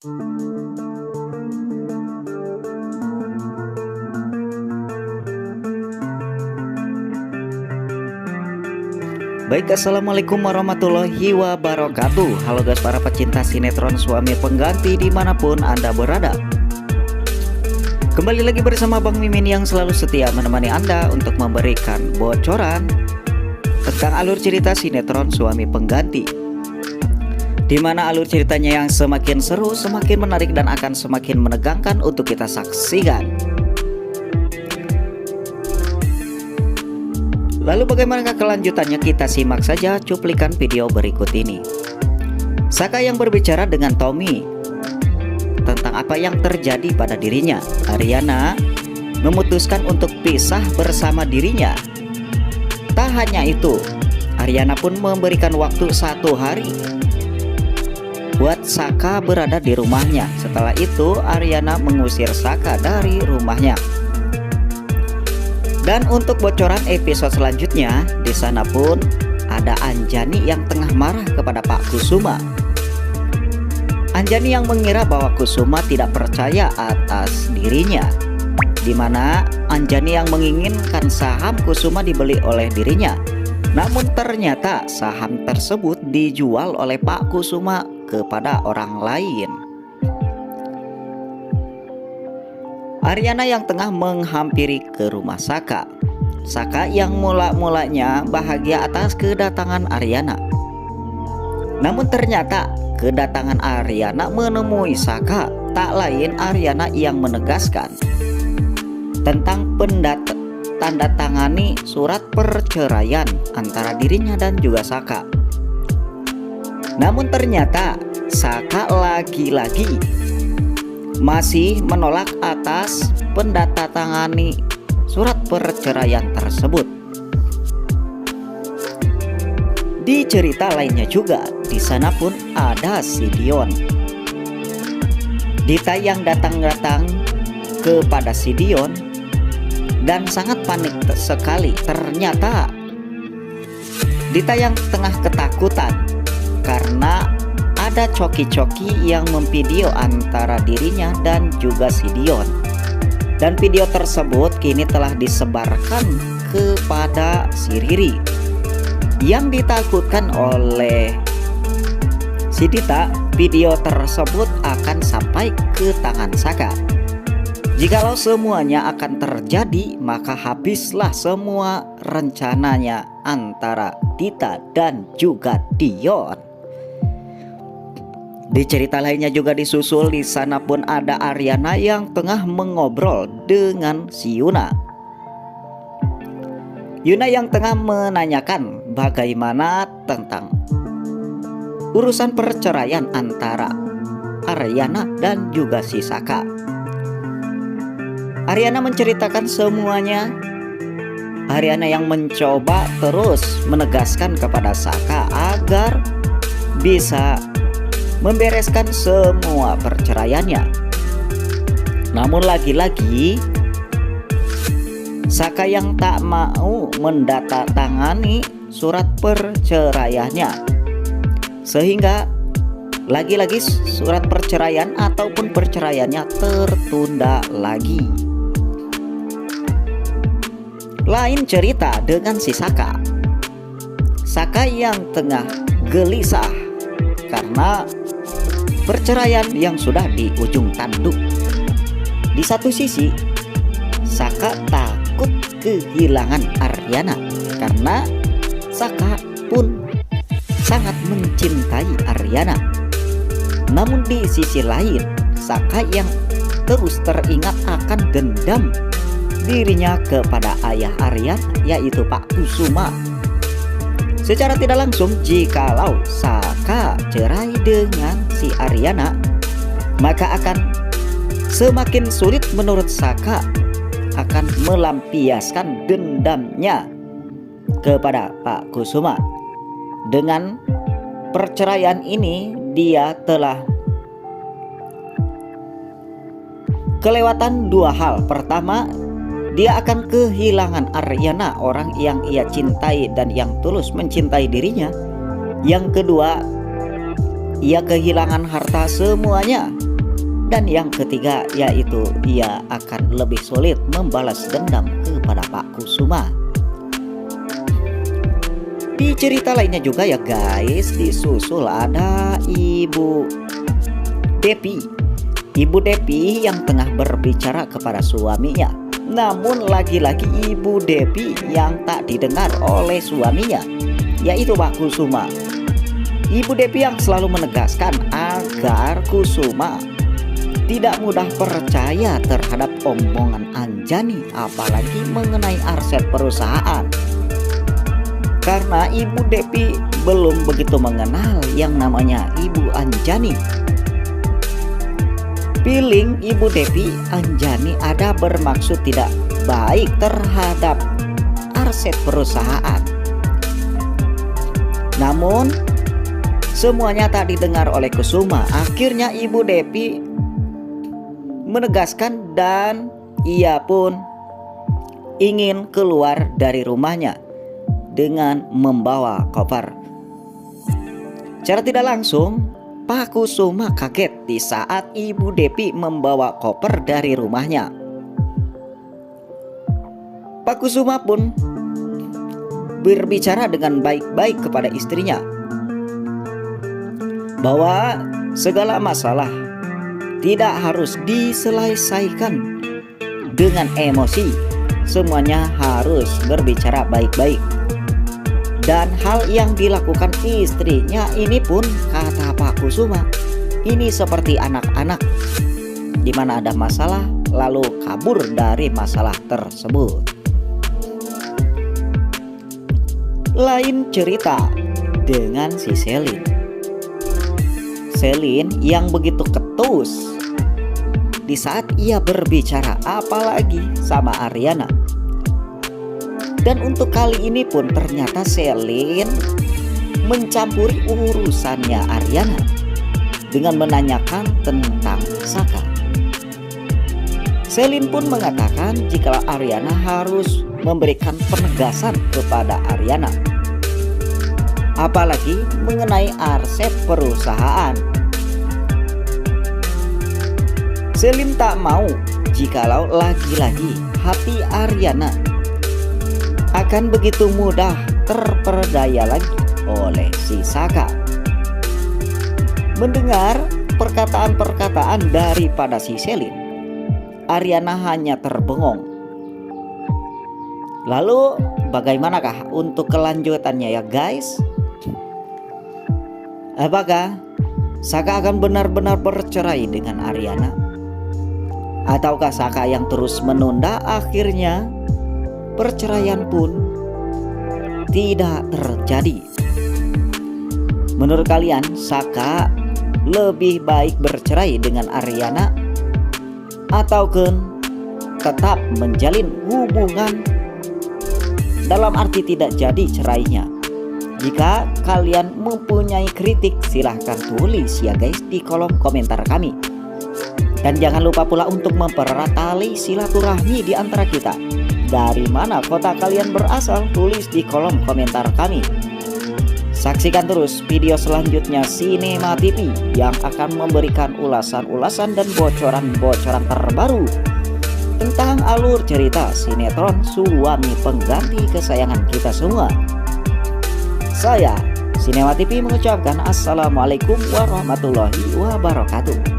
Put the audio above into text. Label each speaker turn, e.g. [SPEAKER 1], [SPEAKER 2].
[SPEAKER 1] Baik, assalamualaikum warahmatullahi wabarakatuh. Halo guys, para pecinta sinetron Suami Pengganti dimanapun Anda berada. Kembali lagi bersama Bang Mimin yang selalu setia menemani Anda untuk memberikan bocoran tentang alur cerita sinetron Suami Pengganti, dimana alur ceritanya yang semakin seru, semakin menarik, dan akan semakin menegangkan untuk kita saksikan. Lalu bagaimanakah kelanjutannya? Kita simak saja cuplikan video berikut ini. Saka yang berbicara dengan Tommy tentang apa yang terjadi pada dirinya. Aryana memutuskan untuk pisah bersama dirinya. Tak hanya itu, Aryana pun memberikan waktu 1 hari buat Saka berada di rumahnya. Setelah itu Aryana mengusir Saka dari rumahnya. Dan untuk bocoran episode selanjutnya, di sana pun ada Anjani yang tengah marah kepada Pak Kusuma. Anjani yang mengira bahwa Kusuma tidak percaya atas dirinya, dimana Anjani yang menginginkan saham Kusuma dibeli oleh dirinya. Namun ternyata saham tersebut dijual oleh Pak Kusuma kepada orang lain. Aryana yang tengah menghampiri ke rumah Saka. Saka yang mula-mulanya bahagia atas kedatangan Aryana. Namun ternyata kedatangan Aryana menemui Saka tak lain Aryana yang menegaskan tentang tanda tangani surat perceraian antara dirinya dan juga Saka. Namun ternyata Saka lagi-lagi masih menolak atas pendatangani surat perceraian tersebut. Di cerita lainnya juga, di sana pun ada si Dion. Dita yang datang kepada si Dion dan sangat panik sekali. Ternyata Dita yang tengah ketakutan karena ada coki-coki yang memvideo antara dirinya dan juga si Dion. Dan video tersebut kini telah disebarkan kepada si Riri. Yang ditakutkan oleh si Dita, video tersebut akan sampai ke tangan Saka. Jikalau semuanya akan terjadi, maka habislah semua rencananya antara Dita dan juga Dion. Di cerita lainnya juga disusul, di sana pun ada Aryana yang tengah mengobrol dengan si Yuna. Yuna yang tengah menanyakan bagaimana tentang urusan perceraian antara Aryana dan juga si Saka. Aryana menceritakan semuanya. Aryana yang mencoba terus menegaskan kepada Saka agar bisa membereskan semua perceraiannya. Namun lagi-lagi Saka yang tak mau mendatangani surat perceraiannya, sehingga lagi-lagi surat perceraian ataupun perceraiannya tertunda lagi. Lain cerita dengan si Saka. Saka yang tengah gelisah karena perceraian yang sudah di ujung tanduk. Di satu sisi Saka takut kehilangan Aryana karena Saka pun sangat mencintai Aryana. Namun di sisi lain Saka yang terus teringat akan dendam dirinya kepada ayah Aryana, yaitu Pak Kusuma. Secara tidak langsung, jikalau Saka cerai dengan si Aryana, maka akan semakin sulit menurut Saka akan melampiaskan dendamnya kepada Pak Kusuma. Dengan perceraian ini, dia telah kelewatan 2 hal. Pertama, dia akan kehilangan Aryana, orang yang ia cintai dan yang tulus mencintai dirinya. Yang kedua, ia kehilangan harta semuanya Dan yang ketiga yaitu ia akan lebih sulit membalas dendam kepada Pak Kusuma. Di cerita lainnya juga ya guys, disusul ada Ibu Depi. Ibu Depi yang tengah berbicara kepada suaminya. Namun lagi-lagi Ibu Depi yang tak didengar oleh suaminya, yaitu Pak Kusuma. Ibu Depi yang selalu menegaskan agar Kusuma tidak mudah percaya terhadap omongan Anjani, apalagi mengenai arsip perusahaan. Karena Ibu Depi belum begitu mengenal yang namanya Ibu Anjani. Feeling Ibu Depi, Anjani ada bermaksud tidak baik terhadap arsip perusahaan. Namun semuanya tak didengar oleh Kusuma. Akhirnya Ibu Depi menegaskan dan ia pun ingin keluar dari rumahnya dengan membawa koper. Secara tidak langsung Pak Kusuma kaget di saat Ibu Depi membawa koper dari rumahnya. Pak Kusuma pun berbicara dengan baik-baik kepada istrinya bahwa segala masalah tidak harus diselesaikan dengan emosi. Semuanya harus berbicara baik-baik. Dan hal yang dilakukan istrinya ini pun, kata Pak Kusuma, ini seperti anak-anak, di mana ada masalah lalu kabur dari masalah tersebut. Lain cerita dengan si Selin. Selin yang begitu ketus di saat ia berbicara, apalagi sama Ariana. Dan untuk kali ini pun ternyata Selin mencampuri urusannya Ariana dengan menanyakan tentang Saka. Selin pun mengatakan jika Ariana harus memberikan penegasan kepada Ariana, apalagi mengenai arsip perusahaan. Selin tak mau jikalau lagi-lagi hati Ariana akan begitu mudah terperdaya lagi oleh si Saka. Mendengar perkataan-perkataan daripada si Selin, Ariana hanya terbengong. Lalu bagaimanakah untuk kelanjutannya ya guys? Apakah Saka akan benar-benar bercerai dengan Ariana? Ataukah Saka yang terus menunda, akhirnya perceraian pun tidak terjadi? Menurut kalian, Saka lebih baik bercerai dengan Ariana ataukah tetap menjalin hubungan dalam arti tidak jadi cerainya? Jika kalian mempunyai kritik, silahkan tulis ya guys di kolom komentar kami. Dan jangan lupa pula untuk mempererat tali silaturahmi di antara kita. Dari mana kota kalian berasal? Tulis di kolom komentar kami. Saksikan terus video selanjutnya Sinema TV yang akan memberikan ulasan-ulasan dan bocoran-bocoran terbaru tentang alur cerita sinetron suami pengganti kesayangan kita semua. Saya Sinema TV mengucapkan Assalamualaikum warahmatullahi wabarakatuh.